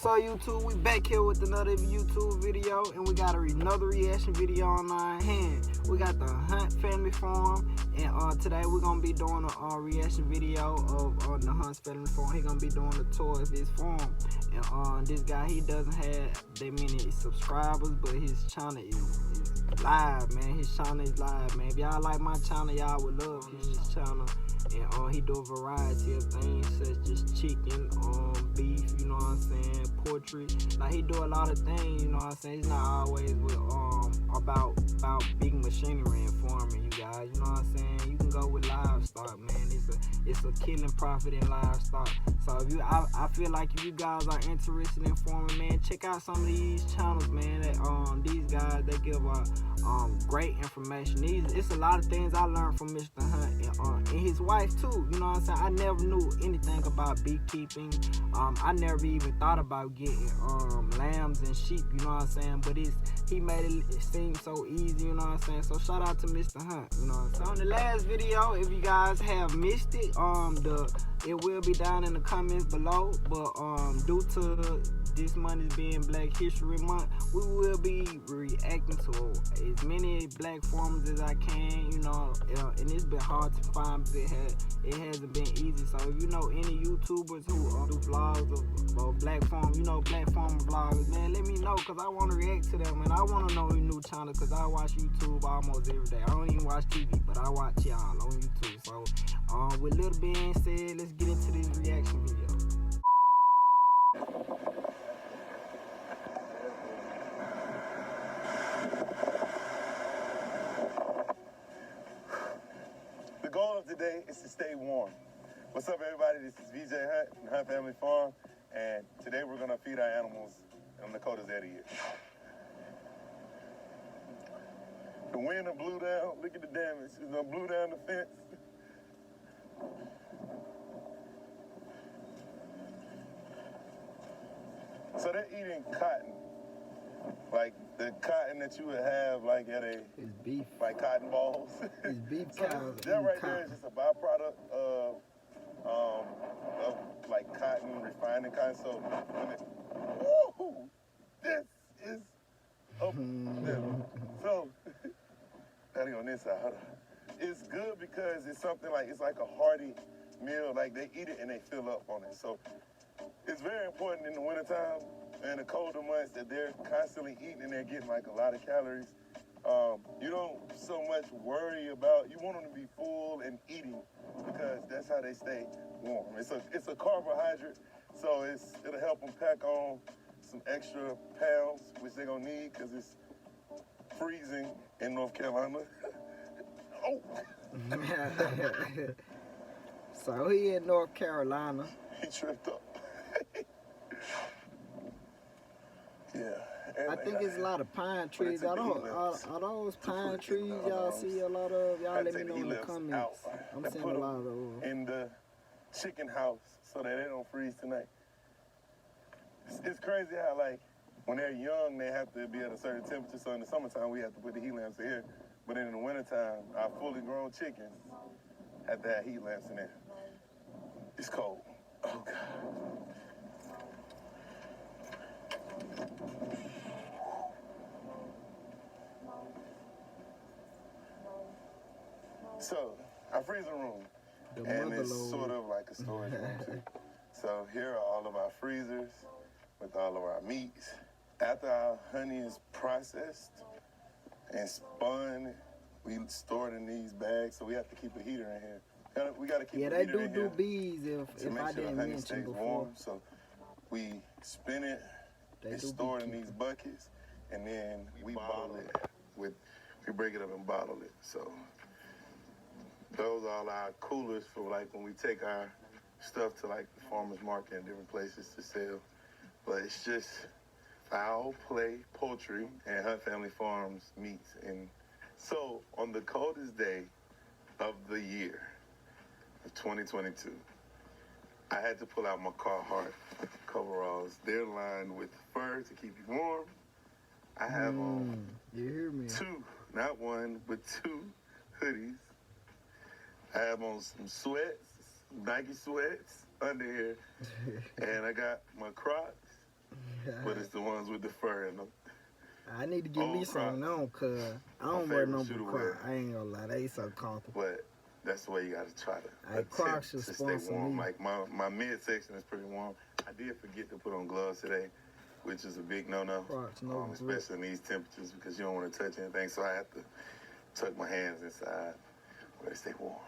What's up, YouTube? We back here with another YouTube video, and we got another reaction video on our hand. We got the Hunt Family Farm, and today we're gonna be doing a reaction video of the Hunt Family Farm. He gonna be doing a tour of his farm, and this guy, he doesn't have that many subscribers, but his channel is live, man. His channel is live, man. If y'all like my channel, y'all would love his channel. And he do a variety of things such as chicken, beef, you know what I'm saying, poultry. Like, he do a lot of things, you know what I'm saying. He's not always with about big machinery and farming, you guys. You know what I'm saying. You can go with livestock, man. It's a killing profit in livestock. So if I feel like if you guys are interested in farming, man, check out some of these channels, man. That these guys, they give great information. It's a lot of things I learned from Mr. Hunt and his wife too. You know what I'm saying. I never knew anything about beekeeping. I never even thought about getting lambs and sheep. You know what I'm saying. But he made it seem so easy. You know what I'm saying. So shout out to Mr. Hunt. You know what I'm saying. So in the last video, if you guys have missed it, it will be down in the comments below. But due to this month is being Black History Month, we will be reacting to as many black farmers as I can, you know, and it's been hard to find because it hasn't been easy. So if you know any YouTubers who do vlogs of black farm, you know, black farmer vloggers, man, let me know, because I want to react to them, and I want to know your new channel, because I watch YouTube almost every day. I don't even watch TV, but I watch y'all on YouTube. So with little being said, let's get into this reaction video. The goal of today is to stay warm. What's up, everybody? This is VJ Hunt from Hunt Family Farm, and today we're gonna feed our animals on the coldest day of the year. The wind done blew down. Look at the damage. It done blew down the fence. So they're eating cotton, like the cotton that you would have like at a It's beef. like cotton balls. It's beef So cows. that right there is just a byproduct of like cotton, refining cotton. So when woohoo, this is so that ain't on this side. Hold on. It's good because it's something like, it's like a hearty meal. Like, they eat it and they fill up on it. So it's very important in the wintertime and the colder months that they're constantly eating and they're getting like a lot of calories. You don't so much worry about, you want them to be full and eating, because that's how they stay warm. It's a carbohydrate, so it'll help them pack on some extra pounds, which they're gonna need because it's freezing in North Carolina. Oh! So he in North Carolina. He tripped up. Yeah. I think it's a lot of pine trees. Are those pine trees y'all see a lot of? Y'all let me know in the comments. I'm seeing a lot of those. In the chicken house so that they don't freeze tonight. It's crazy how, like, when they're young, they have to be at a certain temperature. So in the summertime, we have to put the heat lamps in here. But in the wintertime, our fully grown chickens have to have heat lamps in there. It's cold. Oh, God. So, our freezer room, and it's sort of like a storage room too. So here are all of our freezers with all of our meats. After our honey is processed and spun, we store it in these bags, so we have to keep a heater in here. We got to keep a heater in here. Yeah, they do bees if I didn't mention before. Warm, so we spin it, it's stored in these buckets, and then we bottle it we break it up and bottle it. So those are all our coolers for like when we take our stuff to like the farmer's market and different places to sell. But it's just foul play poultry and Hunt Family Farms meats. And so on the coldest day of the year of 2022, I had to pull out my Carhartt coveralls. They're lined with fur to keep you warm. I have on you hear me? two, not one, but two hoodies. I have on some sweats, Nike sweats under here, and I got my Crocs, but it's the ones with the fur in them. I need to get me some on, cause I don't wear no Crocs. I ain't gonna lie, they so comfortable. But that's the way you gotta try to Crocs should stay warm. me. Like my midsection is pretty warm. I did forget to put on gloves today, which is a big no-no, Crocs, especially in these temperatures because you don't want to touch anything. So I have to tuck my hands inside where they stay warm.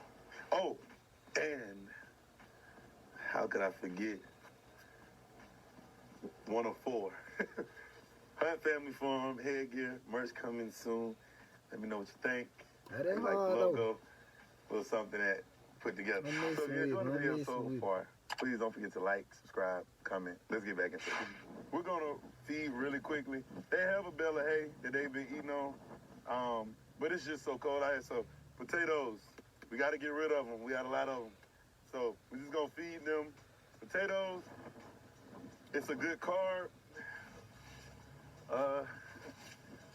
Oh, and how could I forget 104? Hunt Family Farm, headgear, merch coming soon. Let me know what you think. That ain't like the hard, logo, a little something that put together. So if you enjoyed the video so far, please don't forget to like, subscribe, comment. Let's get back into it. We're gonna feed really quickly. They have a bale of hay that they've been eating on, but it's just so cold out here. So potatoes, we got to get rid of them. We got a lot of them. So we're just gonna feed them potatoes. It's a good carb.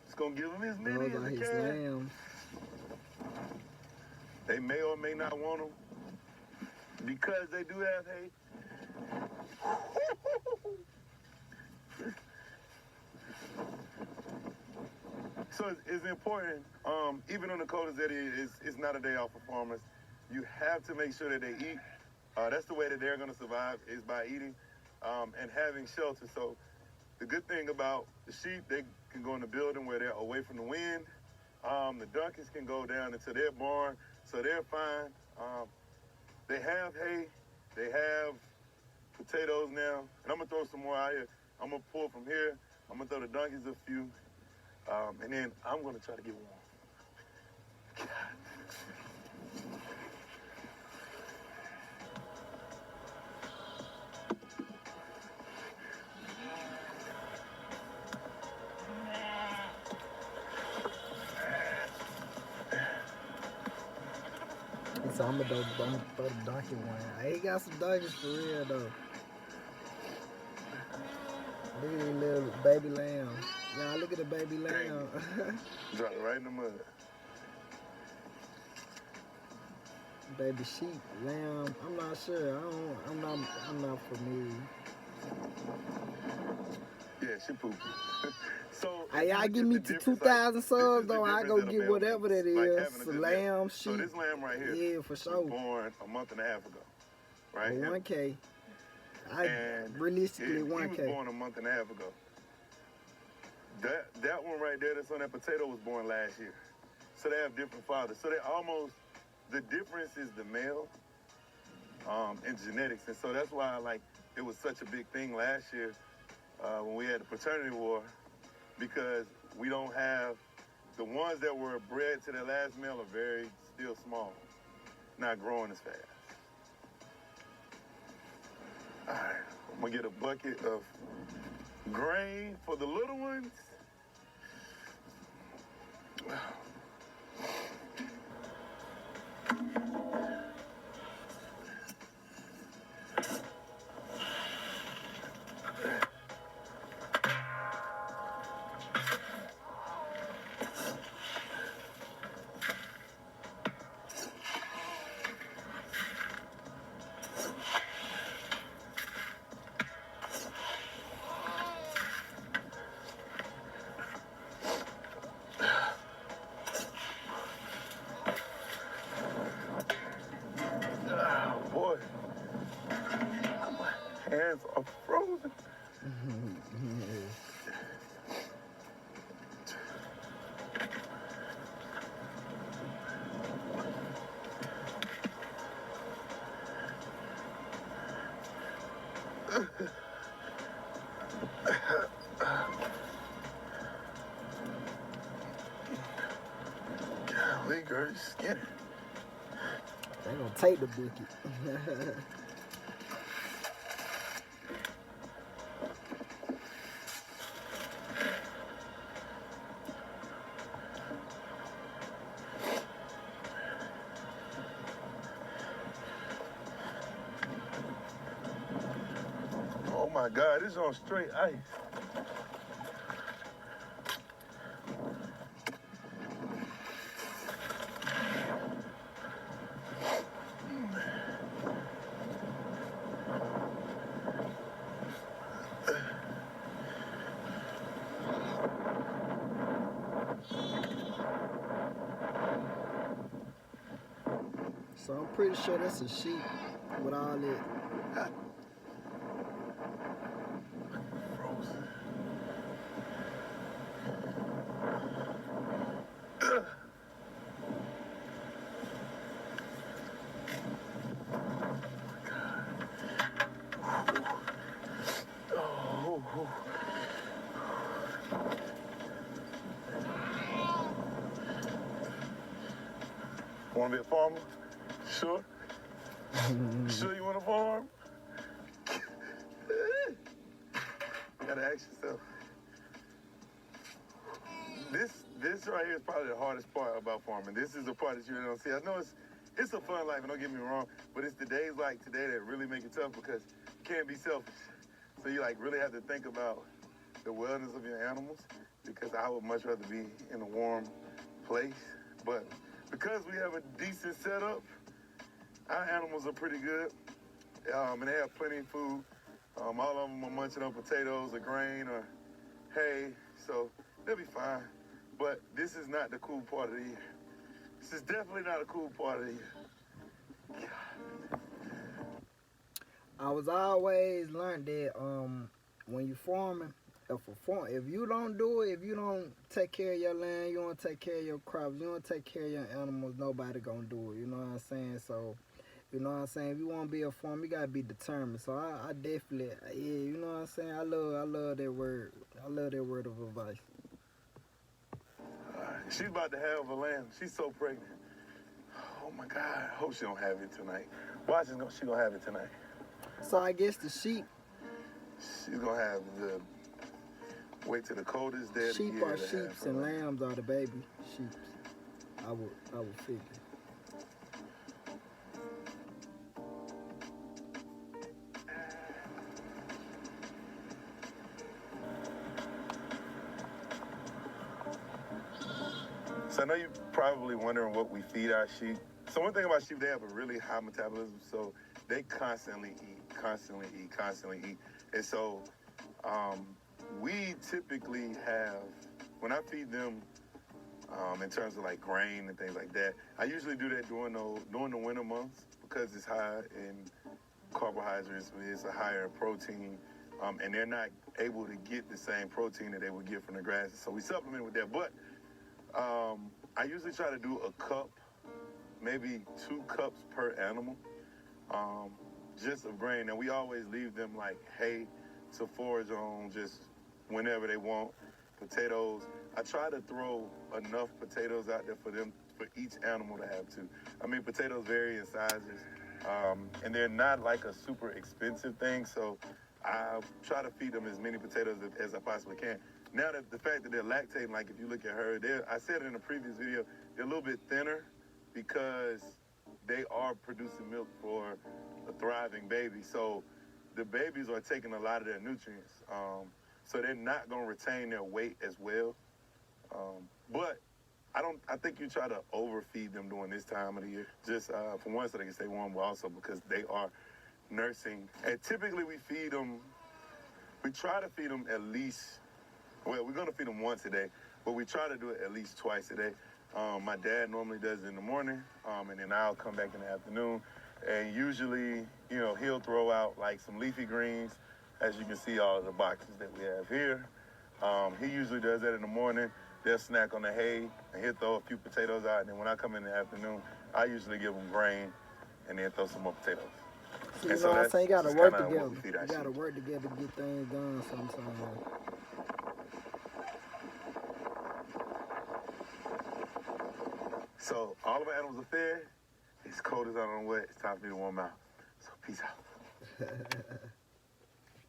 Just gonna give them as many as I can. They may or may not want them because they do have hay. So it's important, even on the coldest that it's not a day off for farmers. You have to make sure that they eat. That's the way that they're gonna survive, is by eating and having shelter. So the good thing about the sheep, they can go in the building where they're away from the wind. The donkeys can go down into their barn, so they're fine. They have hay, they have potatoes now, and I'm gonna throw some more out here. I'm gonna pull from here. I'm gonna throw the donkeys a few, and then I'm gonna try to get warm. God. So I'm gonna throw the donkey one. I ain't got some donkeys for real though. Look at these little baby lamb. Y'all look at the baby lamb. Drop it right in the mud. Baby sheep, lamb. I'm not sure. I'm not familiar. Yeah, she pooped. So y'all give me to 2,000 subs though. I go get whatever that is. Lamb, sheep. So this lamb right here, yeah, for sure, was born a month and a half ago, right? 1K. Realistically 1K. He was born a month and a half ago. That one right there, that's on that potato, was born last year. So they have different fathers. So the difference is the male in genetics. And so that's why it was such a big thing last year when we had the paternity war, because we don't have, the ones that were bred to their last male are still small, not growing as fast. All right, I'm gonna get a bucket of grain for the little ones. Boy, my hands are frozen. Golly, girl, you skinny. They gonna take the bucket. Oh my God, this is on straight ice. So I'm pretty sure that's a sheep with all that. Frozen. Want to be a farmer? Sure. Sure you want to farm? You gotta ask yourself. This right here is probably the hardest part about farming. This is the part that you don't see. I know it's a fun life, and don't get me wrong, but it's the days like today that really make it tough because you can't be selfish. So you like really have to think about the wellness of your animals, because I would much rather be in a warm place. But because we have a decent setup, our animals are pretty good, and they have plenty of food. All of them are munching on potatoes or grain or hay, so they'll be fine. But this is not the cool part of the year. This is definitely not a cool part of the year. I was always learned that when you farming, if you don't do it, if you don't take care of your land, you don't take care of your crops, you don't take care of your animals, nobody gonna do it. You know what I'm saying? So, you know what I'm saying? If you want to be a farmer, you gotta be determined. So I definitely, yeah, you know what I'm saying? I love that word. I love that word of advice. She's about to have a lamb. She's so pregnant. Oh my God! I hope she don't have it tonight. Watch, she gonna have it tonight. So I guess the sheep. She's gonna have the. Wait till the coldest day of the year. Sheep are sheeps and lambs are the baby sheeps. I would figure. So I know you're probably wondering what we feed our sheep. So one thing about sheep, they have a really high metabolism, so they constantly eat. And so we typically have, when I feed them in terms of like grain and things like that, I usually do that during the winter months because it's high in carbohydrates, it's a higher protein, and they're not able to get the same protein that they would get from the grass. So we supplement with that. But I usually try to do a cup, maybe 2 cups per animal, just of grain. And we always leave them like hay to forage on just whenever they want. Potatoes. I try to throw enough potatoes out there for each animal to have too. I mean, potatoes vary in sizes, and they're not like a super expensive thing. So I try to feed them as many potatoes as I possibly can. Now that the fact that they're lactating, like if you look at her, I said it in a previous video, they're a little bit thinner because they are producing milk for a thriving baby. So the babies are taking a lot of their nutrients. So they're not going to retain their weight as well. But I think you try to overfeed them during this time of the year. Just for one, so they can stay warm, but also because they are nursing. And typically we try to feed them at least, well, we're going to feed them once a day, but we try to do it at least twice a day. My dad normally does it in the morning, and then I'll come back in the afternoon. And usually, he'll throw out like some leafy greens. As you can see, all of the boxes that we have here. He usually does that in the morning. They'll snack on the hay, and he'll throw a few potatoes out. And then when I come in the afternoon, I usually give them grain, and then throw some more potatoes. So you know what I'm saying? You gotta work together. You gotta work together to get things done sometimes. So all of our animals are fed. It's cold as I don't know what. It's time for me to warm out. So peace out.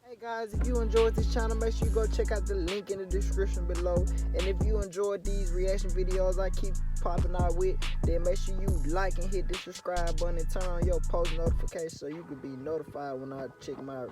Hey guys, if you enjoyed this channel, make sure you go check out the link in the description below. And if you enjoyed these reaction videos I keep popping out with, then make sure you like and hit the subscribe button and turn on your post notifications so you can be notified when I check my